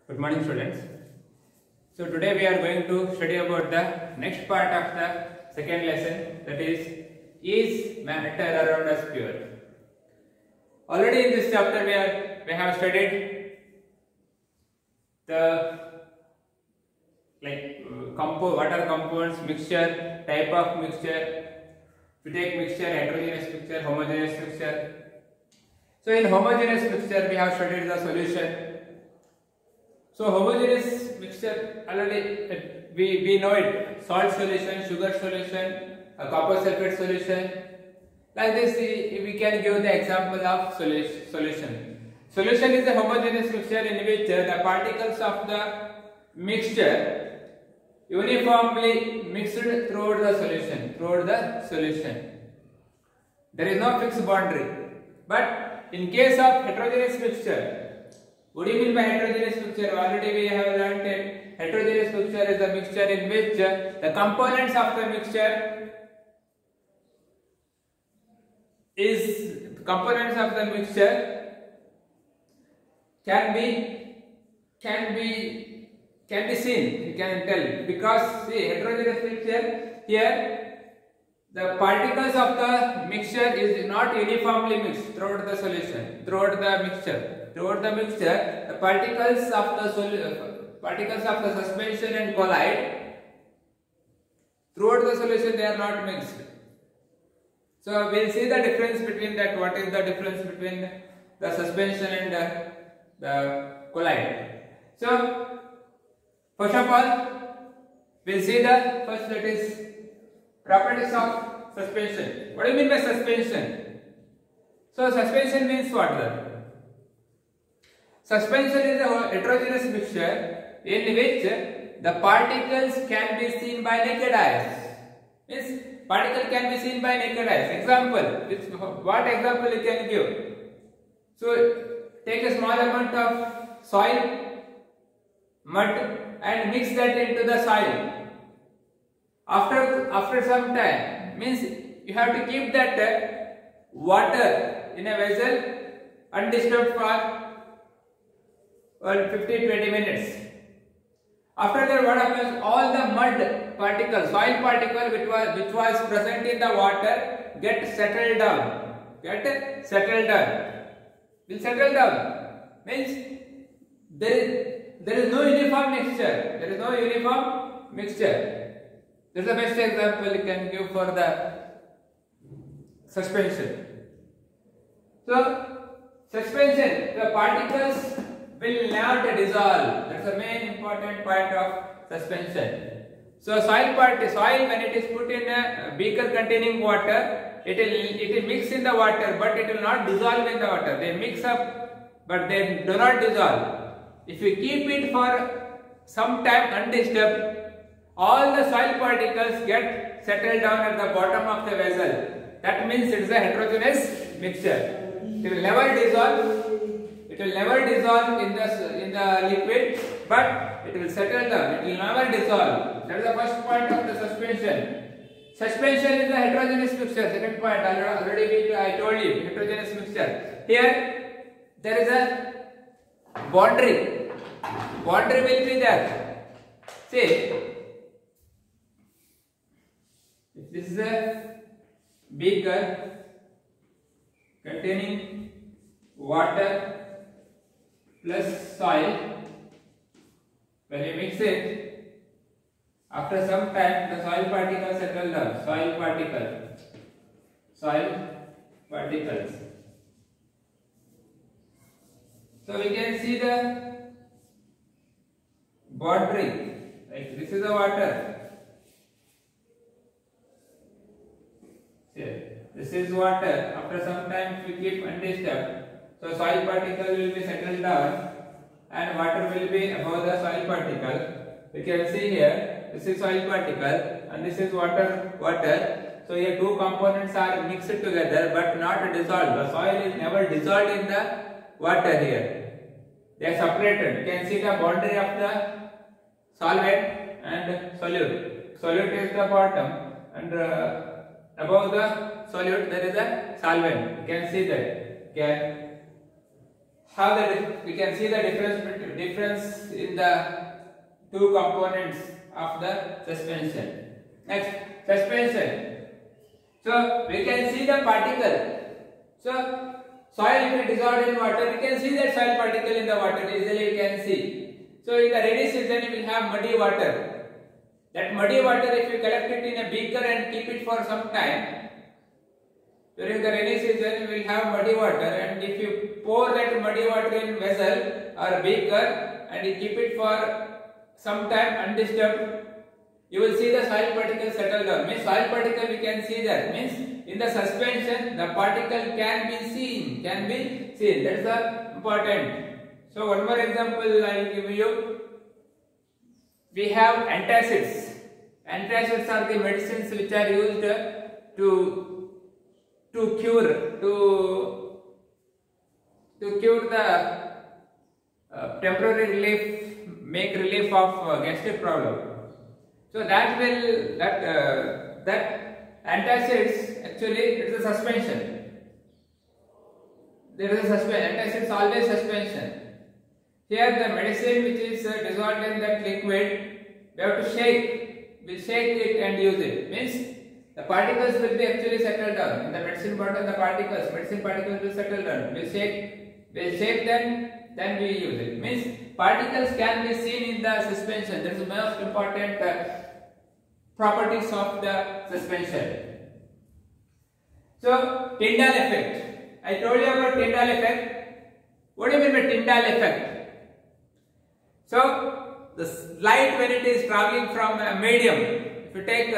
Good morning, students. So today we are going to study about the next part of the second lesson, that is matter around us pure? Already in this chapter we have studied the what are compounds, mixture, type of mixture. We take mixture, heterogeneous mixture, homogeneous mixture. So in homogeneous mixture we have studied the solution. So homogeneous mixture already we know it: salt solution, sugar solution, a copper sulfate solution. Like this we can give the example of solution. Solution is a homogeneous mixture in which the particles of the mixture uniformly mixed throughout the solution. There is no fixed boundary. But in case of heterogeneous mixture, what do you mean by heterogeneous mixture? Already we have learnt it. Heterogeneous mixture is a mixture in which the components of the mixture can be seen. You can tell, because see, heterogeneous mixture here, the particles of the mixture is not uniformly mixed throughout the solution, throughout the mixture, the particles of the suspension and colloid throughout the solution, they are not mixed. So we will see the difference between that. What is the difference between the suspension and the colloid? So first of all, we will see the first, that is properties of suspension. What do you mean by suspension? So suspension means what? Suspension is a heterogeneous mixture in which the particles can be seen by naked eyes. Means particle can be seen by naked eyes. Example, what example you can give? So take a small amount of soil, mud, and mix that into the soil. After some time, means you have to keep that water in a vessel undisturbed for 15-20 minutes. After that, what happens? All the mud particles, soil particle which was present in the water get settled down. Will settle down. Means there is no uniform mixture. This is the best example you can give for the suspension. So suspension, the particles will not dissolve. That's the main important point of suspension. So soil when it is put in a beaker containing water, it will mix in the water, but it will not dissolve in the water. They mix up, but they do not dissolve. If you keep it for some time undisturbed, all the soil particles get settled down at the bottom of the vessel. That means it is a heterogeneous mixture. It will never dissolve. It will never dissolve in the liquid, but it will settle down. It will never dissolve. That is the first point of the suspension. Suspension is a heterogeneous mixture. Second point, already I told you, heterogeneous mixture. Here there is a boundary. Boundary will be there. See, if this is a beaker containing water plus soil, when you mix it, after some time the soil particles settle down. Soil particles. So we can see the boundary. Like this is the water. This is water. After some time, if you keep undisturbed, so soil particle will be settled down and water will be above the soil particle. You can see here, this is soil particle and this is water. So here two components are mixed together but not dissolved. The soil is never dissolved in the water here. They are separated. You can see the boundary of the solvent and solute. Solute is the bottom and above the solute there is a solvent. You can see that. we can see the difference in the two components of the suspension. Next, suspension. So we can see the particle. So soil, if it dissolved in water, we can see that soil particle in the water, easily we can see. So in the rainy season we will have muddy water. That muddy water, if you collect it in a beaker and keep it for some time, during the rainy season we will have muddy water, and if you pour that muddy water in vessel or beaker and you keep it for some time undisturbed, you will see the soil particle settle down. Means soil particle we can see that. Means in the suspension the particle can be seen. That is the important. So one more example I will give you. We have antacids. Antacids are the medicines which are used to cure the temporary relief, make relief of gastric problem. So that antacids, actually it is a suspension. There is a suspension. Antacids always suspension. Here the medicine which is dissolved in that liquid, we have to shake. We shake it and use it. Means the particles will be actually settled down. In the medicine bottle, the medicine particles will settle down. We'll shake them, then we use it. Means particles can be seen in the suspension. That is the most important properties of the suspension. So Tyndall effect. I told you about Tyndall effect. What do you mean by Tyndall effect? So the light, when it is traveling from a medium, if you take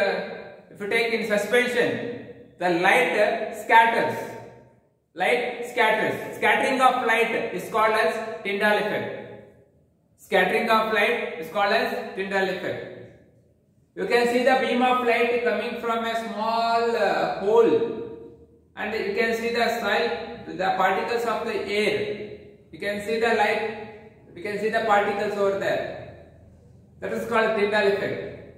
in suspension, the light scatters. Light scatters. Scattering of light is called as Tyndall effect. Scattering of light is called as Tyndall effect. You can see the beam of light coming from a small hole, and you can see the particles of the air. You can see the light. We can see the particles over there. That is called Tyndall effect.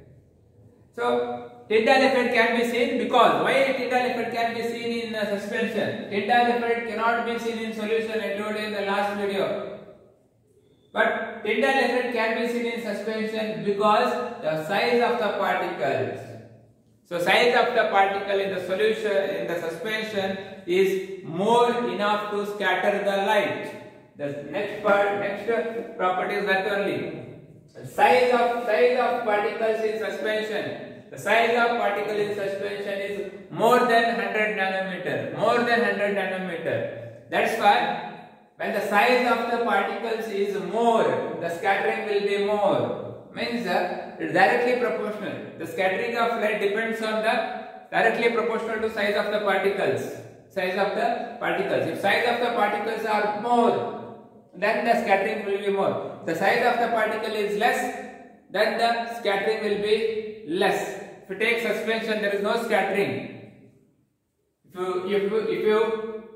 So Tyndall effect can be seen because why Tyndall effect can be seen in suspension? Tyndall effect cannot be seen in solution. I told you in the last video. But Tyndall effect can be seen in suspension because the size of the particles. So size of the particle in the solution, in the suspension, is more enough to scatter the light. The next property is that only. Size of particles in suspension. The size of particle in suspension is more than 100 nanometer. More than 100 nanometer. That's why when the size of the particles is more, the scattering will be more. Means it is directly proportional. The scattering of light depends on the directly proportional to size of the particles. Size of the particles. If size of the particles are more, then the scattering will be more. The size of the particle is less, then the scattering will be less. If you take suspension, there is no scattering. If you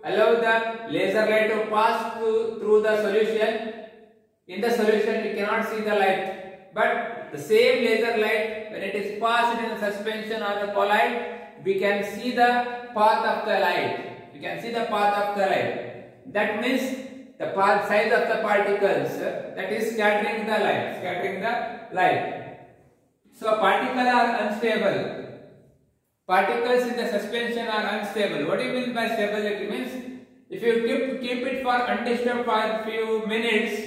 allow the laser light to pass through the solution, in the solution you cannot see the light. But the same laser light, when it is passed in a suspension or a colloid, we can see the path of the light. We can see the path of the light. That means the size of the particles, that is scattering the light. So particles are unstable. Particles in the suspension are unstable. What do you mean by stability? Means if you keep it for undisturbed for a few minutes,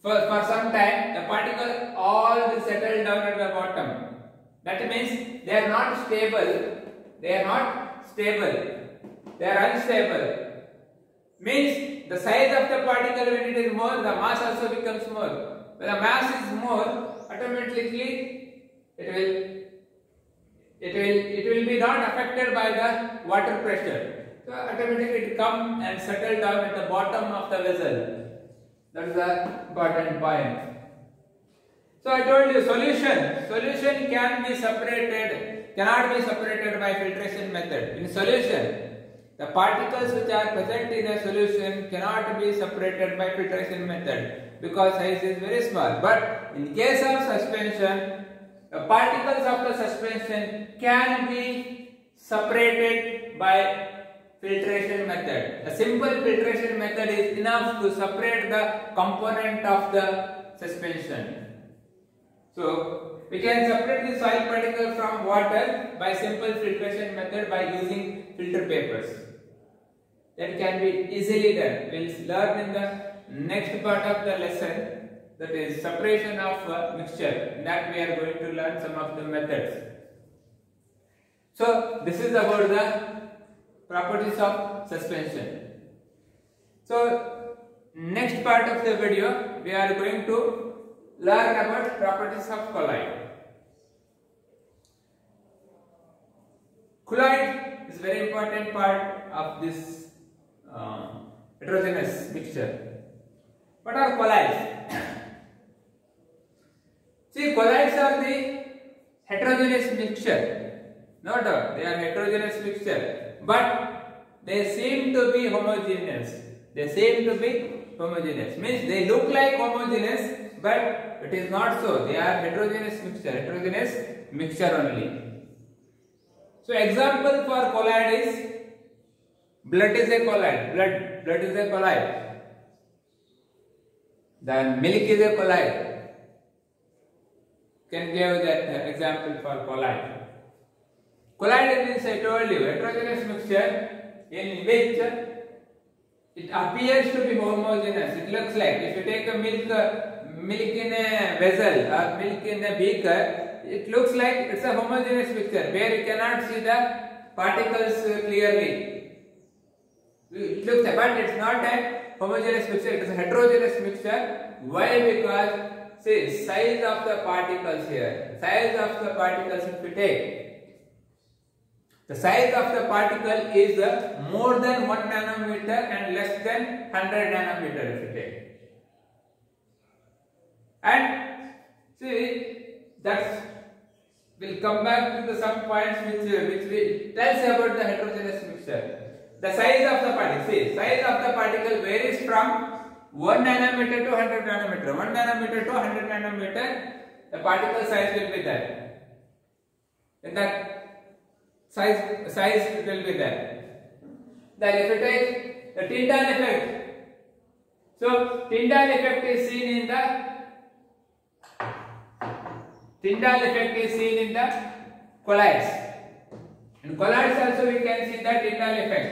for some time, the particles all will settle down at the bottom. That means they are not stable. They are unstable. Means the size of the particle, when it is more, the mass also becomes more. When the mass is more, automatically it will be not affected by the water pressure. So automatically it come and settle down at the bottom of the vessel. That is the important point. So I told you solution cannot be separated by filtration method. In solution, the particles which are present in a solution cannot be separated by filtration method because size is very small. But in case of suspension, the particles of the suspension can be separated by filtration method. A simple filtration method is enough to separate the component of the suspension. So we can separate the soil particle from water by simple filtration method by using filter papers. That can be easily done. We will learn in the next part of the lesson, that is separation of mixture. In that we are going to learn some of the methods. So this is about the properties of suspension. So next part of the video we are going to learn about properties of colloid. Colloid is very important part of this heterogeneous mixture. What are colloids? See, colloids are the heterogeneous mixture. No doubt, they are heterogeneous mixture, but they seem to be homogeneous. They seem to be homogeneous. Means they look like homogeneous, but it is not so. They are heterogeneous mixture only. So example for colloid is blood is a colloid. Blood is a colloid. Then milk is a colloid. Can give that example for colloid. Colloid means, I told you, heterogeneous mixture in which it appears to be homogeneous. It looks like, if you take a milk in a vessel or milk in a beaker, it looks like it's a homogeneous mixture where you cannot see the particles clearly. It looks like, but it's not a homogeneous mixture, it is a heterogeneous mixture. Why? Because, see, size of the particles here. Size of the particles, if you take, the size of the particle is more than 1 nanometer and less than 100 nanometer if you take. And see, that will come back to some points which tells about the heterogeneous mixture. The size of the particle, see, size of the particle varies from 1 nanometer to 100 nanometer. 1 nanometer to 100 nanometer, the particle size will be there. In that size will be there. Then if you take the Tinder effect, so Tinder effect is seen in the colloids. In colloids also we can see the Tinder effect.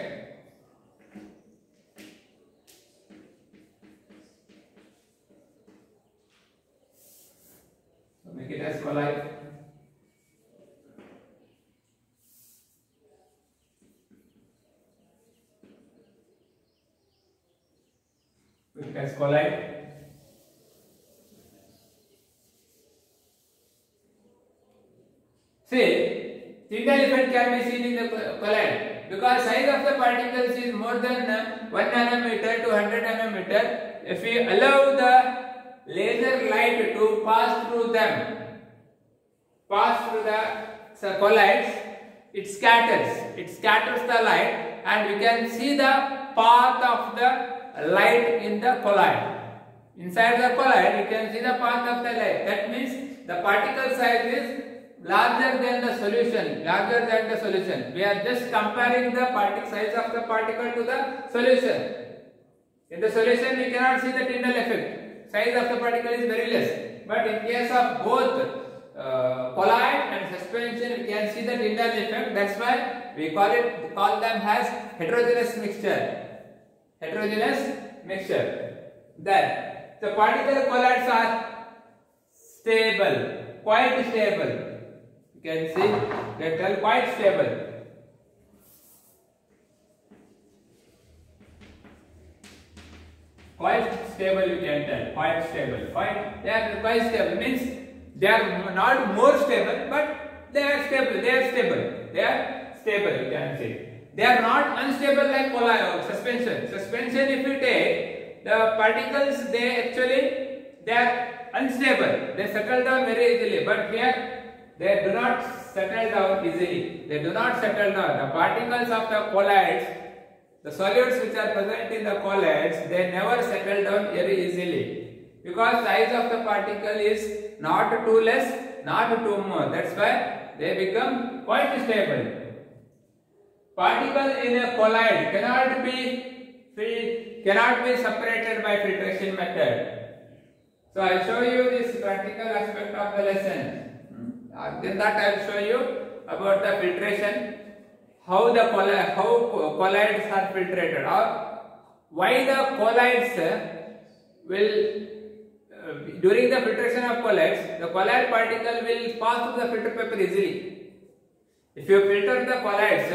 So make it as colloid. As colloid. See, Tinder effect can be seen in the colloid because size of the particles is more than 1 nanometer to 100 nanometer. If we allow the laser light to pass through the colloids, it scatters the light, and we can see the path of the light in the colloid. Inside the colloid, you can see the path of the light. That means the particle size is larger than the solution. We are just comparing the size of the particle to the solution. In the solution, we cannot see the Tinder effect. Size of the particle is very less. But in case of both colloid and suspension, we can see the Tinder effect. That's why we call them as heterogeneous mixture. Then the particle colloids are quite stable. You can see they are quite stable. Quite stable, you can tell. Quite stable. They are quite stable. Means they are not more stable, but they are stable. They are stable. You can see. They are not unstable like colloid suspension. Suspension, if you take the particles, they are unstable. They settle down very easily. But here they do not settle down easily. The particles of the colloids, the solids which are present in the colloids, they never settle down very easily because size of the particle is not too less, not too more. That's why they become quite stable. particles in a colloid cannot be separated by filtration method. So I will show you this practical aspect of the lesson. Then that I will show you about the filtration, how colloids are filtrated, or why the colloids will during the filtration of colloids, the colloid particle will pass through the filter paper easily. If you filter the colloids,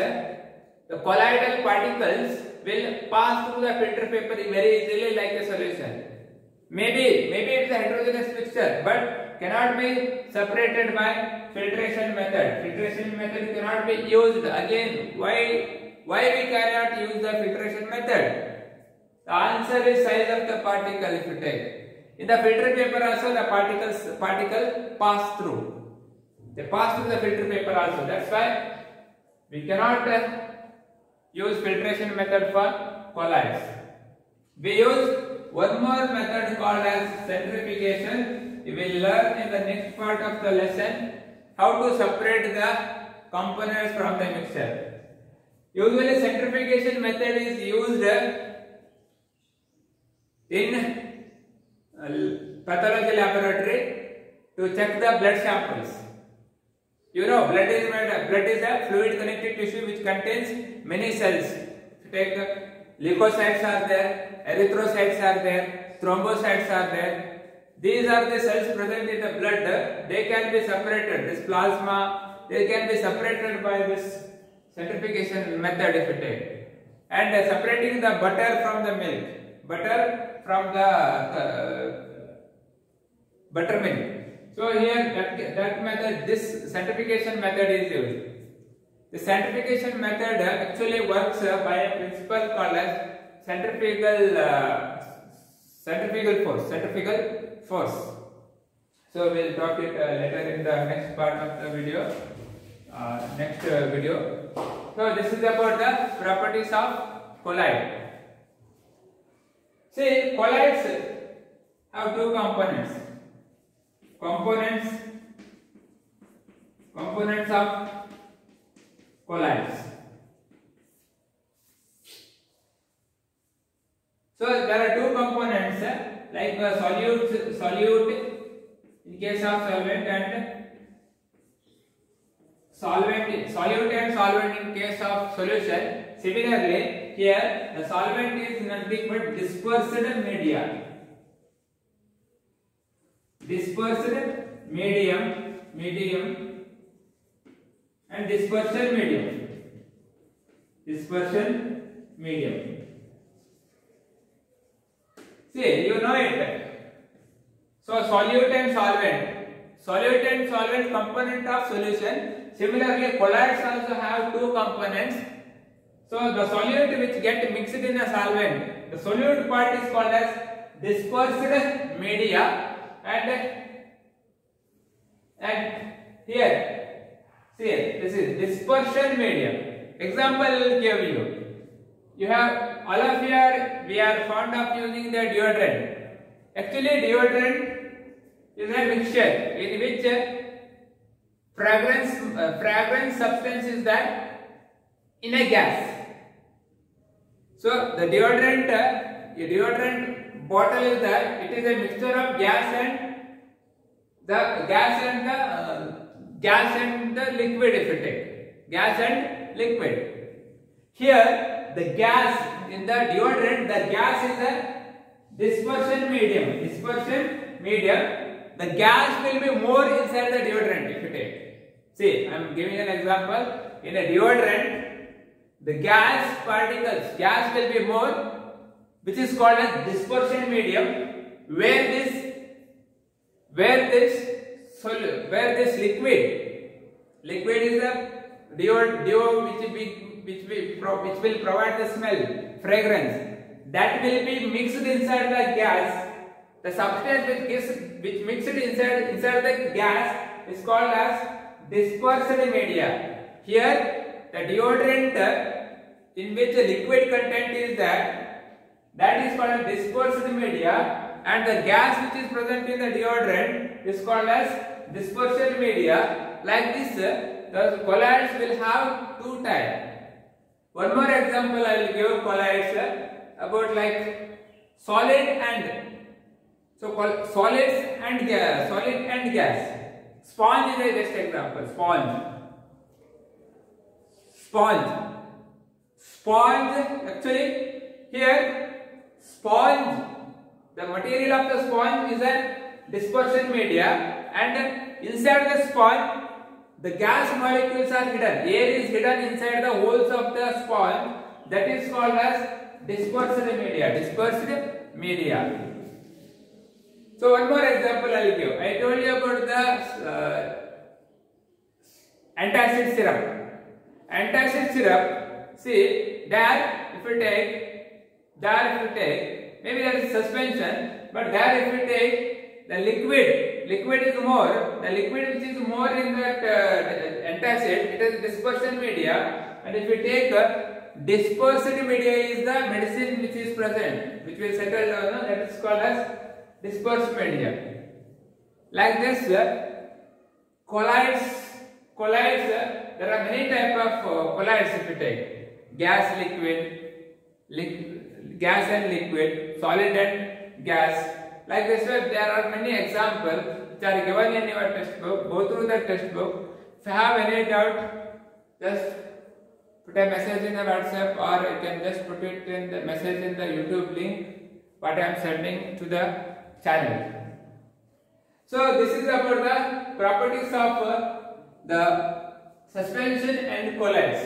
the colloidal particles will pass through the filter paper very easily like a solution. Maybe it's a heterogeneous mixture, but cannot be separated by filtration method. Filtration method cannot be used. Again, why we cannot use the filtration method? The answer is size of the particle. If you take in the filter paper also, the particle pass through. They pass through the filter paper also. That's why we cannot use filtration method for colloids. We use one more method called as centrifugation. We will learn in the next part of the lesson how to separate the components from the mixture. Usually centrifugation method is used in pathology laboratory to check the blood samples. You know, blood is a fluid connected tissue which contains many cells. Take leukocytes are there, erythrocytes are there, thrombocytes are there. These are the cells present in the blood. They can be separated. This plasma, they can be separated by this centrifugation method if you take. And separating the butter from the milk, butter from the buttermilk. So here that method, this centrifugation method is used. The centrifugation method actually works by a principle called as centrifugal force. So we'll talk it later in the next part of the video. So this is about the properties of colloid. See, colloids have two components. Components of colloids. So there are two components like solute in case of solvent and solvent in case of solution. Similarly, here the solvent is nothing but dispersed media. Dispersed medium and dispersion medium. See, you know it. So solute and solvent component of solution. Similarly, colloids also have two components. So the solute which get mixed in a solvent, the solute part is called as dispersed media, and here, see, this is dispersion medium. Example I will give you. You have all of you we are fond of using the deodorant. Actually, deodorant is a mixture in which fragrance substance is that in a gas. So the deodorant bottle is that it is a mixture of gas and the liquid. If you take gas and liquid, here the gas in the deodorant, the gas is a dispersion medium. The gas will be more inside the deodorant if you take. See, I am giving an example. In a deodorant, the gas will be more, which is called as dispersion medium, where this liquid is a deo which will provide the smell, fragrance, that will be mixed inside the gas. The substance which mixed inside the gas is called as dispersed media. Here the deodorant in which the liquid content is that is called as dispersed media, and the gas which is present in the deodorant is called as dispersion media. Like this, the colloids will have two types. One more example I will give colloids about like solid and solids and gas, solid and gas. Sponge is a best example. Sponge. Actually, here sponge. The material of the sponge is a dispersion media, and inside the sponge, the gas molecules are hidden. Air is hidden inside the holes of the sponge. That is called as dispersed media. So one more example I will give. I told you about the antacid syrup. Antacid syrup. See, there if you take, maybe there is suspension, but there if you take the liquid is more. The liquid which is more in that antacid, it is dispersion media, and if you take dispersed media is the medicine which is present, which will settle down. That is called as dispersed media. Like this, colloids. There are many types of colloids if you take. Gas, gas and liquid, solid and gas. Like this way, there are many examples which are given in your textbook. Go through the textbook. If you have any doubt, just put a message in the WhatsApp, or you can just put it in the message in the YouTube link what I am sending to the channel. So this is about the properties of the suspension and colloids.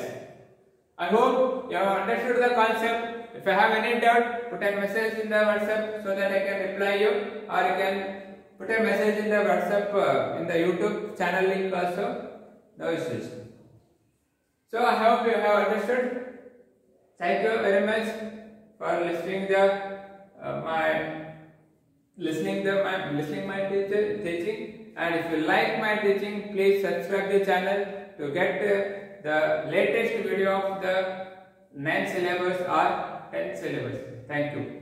I hope you have understood the concept. If you have any doubt, put a message in the WhatsApp so that I can reply you, or you can put a message in the WhatsApp in the YouTube channel link also. No issues. So I hope you have understood. Thank you very much for listening my teaching. And if you like my teaching, please subscribe the channel to get the latest video of the 9th syllabus or 10th syllabus. Thank you.